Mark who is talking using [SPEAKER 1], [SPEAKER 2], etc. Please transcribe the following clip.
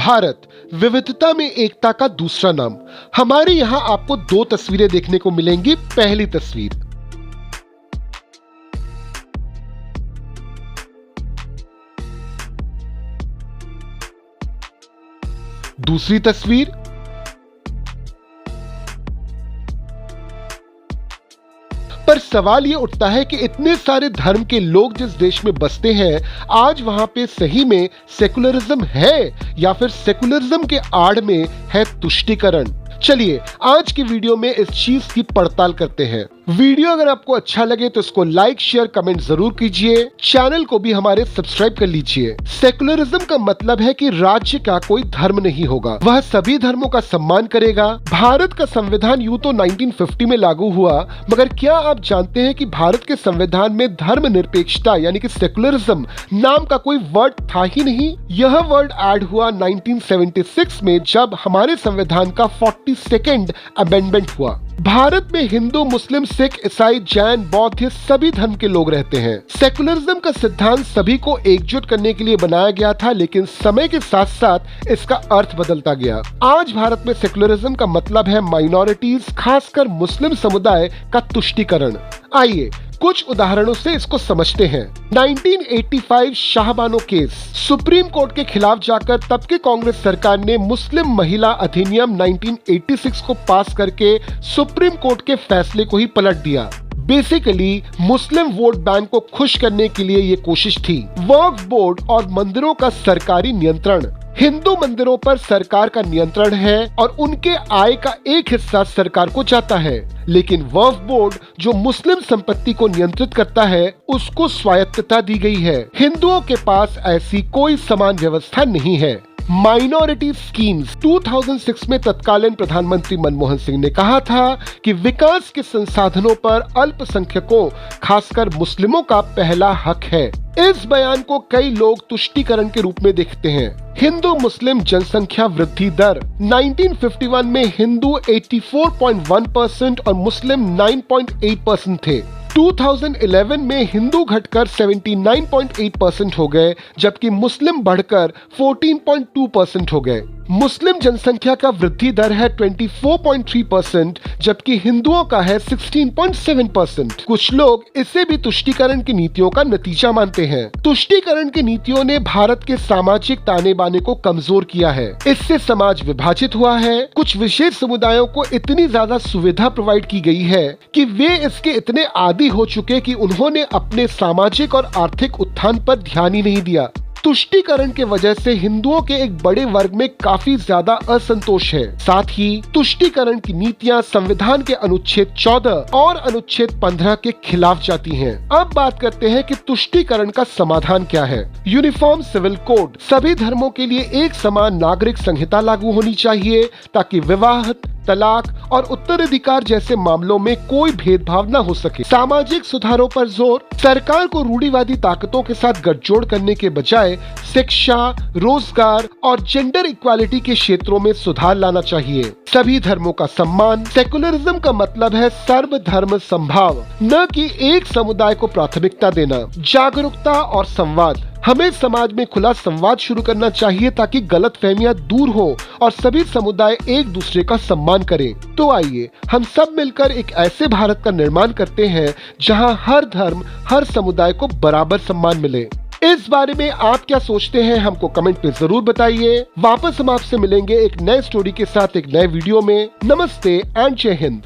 [SPEAKER 1] भारत, विविधता में एकता का दूसरा नाम। हमारे यहाँ आपको दो तस्वीरें देखने को मिलेंगी। पहली तस्वीर, दूसरी तस्वीर, पर सवाल ये उठता है कि इतने सारे धर्म के लोग जिस देश में बसते हैं, आज वहां पे सही में सेकुलरिज्म है या फिर सेकुलरिज्म के आड़ में है तुष्टीकरण? चलिए आज की वीडियो में इस चीज की पड़ताल करते हैं। वीडियो अगर आपको अच्छा लगे तो इसको लाइक, शेयर, कमेंट जरूर कीजिए। चैनल को भी हमारे सब्सक्राइब कर लीजिए। सेकुलरिज्म का मतलब है कि राज्य का कोई धर्म नहीं होगा, वह सभी धर्मों का सम्मान करेगा। भारत का संविधान यूं तो 1950 में लागू हुआ, मगर क्या आप जानते हैं कि भारत के संविधान में धर्मनिरपेक्षता यानी कि सेकुलरिज्म नाम का कोई वर्ड था ही नहीं। यह वर्ड ऐड हुआ 1976 में, जब हमारे संविधान का 42nd अमेंडमेंट हुआ। भारत में हिंदू, मुस्लिम, सिख, ईसाई, जैन, बौद्ध ये सभी धर्म के लोग रहते हैं। सेकुलरिज्म का सिद्धांत सभी को एकजुट करने के लिए बनाया गया था, लेकिन समय के साथ साथ इसका अर्थ बदलता गया। आज भारत में सेकुलरिज्म का मतलब है माइनॉरिटीज, खासकर मुस्लिम समुदाय का तुष्टीकरण। आइए कुछ उदाहरणों से इसको समझते हैं। 1985 शाहबानो केस, सुप्रीम कोर्ट के खिलाफ जाकर तब की कांग्रेस सरकार ने मुस्लिम महिला अधिनियम 1986 को पास करके सुप्रीम कोर्ट के फैसले को ही पलट दिया। बेसिकली मुस्लिम वोट बैंक को खुश करने के लिए ये कोशिश थी। वक्फ बोर्ड और मंदिरों का सरकारी नियंत्रण, हिंदू मंदिरों पर सरकार का नियंत्रण है और उनके आय का एक हिस्सा सरकार को जाता है, लेकिन वक्फ बोर्ड जो मुस्लिम संपत्ति को नियंत्रित करता है उसको स्वायत्तता दी गई है। हिंदुओं के पास ऐसी कोई समान व्यवस्था नहीं है। माइनॉरिटी स्कीम्स, 2006 में तत्कालीन प्रधानमंत्री मनमोहन सिंह ने कहा था कि विकास के संसाधनों पर अल्पसंख्यकों खासकर मुस्लिमों का पहला हक है। इस बयान को कई लोग तुष्टीकरण के रूप में देखते हैं। हिंदू मुस्लिम जनसंख्या वृद्धि दर, 1951 में हिंदू 84.1% और मुस्लिम 9.8% थे। 2011 में हिंदू घटकर 79.8% हो गए, जबकि मुस्लिम बढ़कर 14.2% हो गए। मुस्लिम जनसंख्या का वृद्धि दर है 24.3%, जबकि हिंदुओं का है 16.7%। कुछ लोग इसे भी तुष्टीकरण की नीतियों का नतीजा मानते हैं। तुष्टीकरण की नीतियों ने भारत के सामाजिक ताने बाने को कमजोर किया है। इससे समाज विभाजित हुआ है। कुछ विशेष समुदायों को इतनी ज्यादा सुविधा प्रोवाइड की गई है कि वे इसके इतने आदी हो चुके कि उन्होंने अपने सामाजिक और आर्थिक उत्थान पर ध्यान ही नहीं दिया। तुष्टीकरण के वजह से हिंदुओं के एक बड़े वर्ग में काफी ज्यादा असंतोष है। साथ ही तुष्टीकरण की नीतियां संविधान के अनुच्छेद 14 और अनुच्छेद 15 के खिलाफ जाती हैं। अब बात करते हैं कि तुष्टीकरण का समाधान क्या है। यूनिफॉर्म सिविल कोड, सभी धर्मों के लिए एक समान नागरिक संहिता लागू होनी चाहिए ताकि विवाह, तलाक और उत्तराधिकार जैसे मामलों में कोई भेदभाव न हो सके। सामाजिक सुधारों पर जोर, सरकार को रूढ़िवादी ताकतों के साथ गठजोड़ करने के बजाय शिक्षा, रोजगार और जेंडर इक्वालिटी के क्षेत्रों में सुधार लाना चाहिए। सभी धर्मों का सम्मान, सेकुलरिज्म का मतलब है सर्वधर्म समभाव, न कि एक समुदाय को प्राथमिकता देना। जागरूकता और संवाद, हमें समाज में खुला संवाद शुरू करना चाहिए ताकि गलतफहमियां दूर हो और सभी समुदाय एक दूसरे का सम्मान करें। तो आइए हम सब मिलकर एक ऐसे भारत का निर्माण करते हैं जहां हर धर्म, हर समुदाय को बराबर सम्मान मिले। इस बारे में आप क्या सोचते हैं, हमको कमेंट में जरूर बताइए। वापस हम आपसे मिलेंगे एक नए स्टोरी के साथ एक नए वीडियो में। नमस्ते एंड जय हिंद।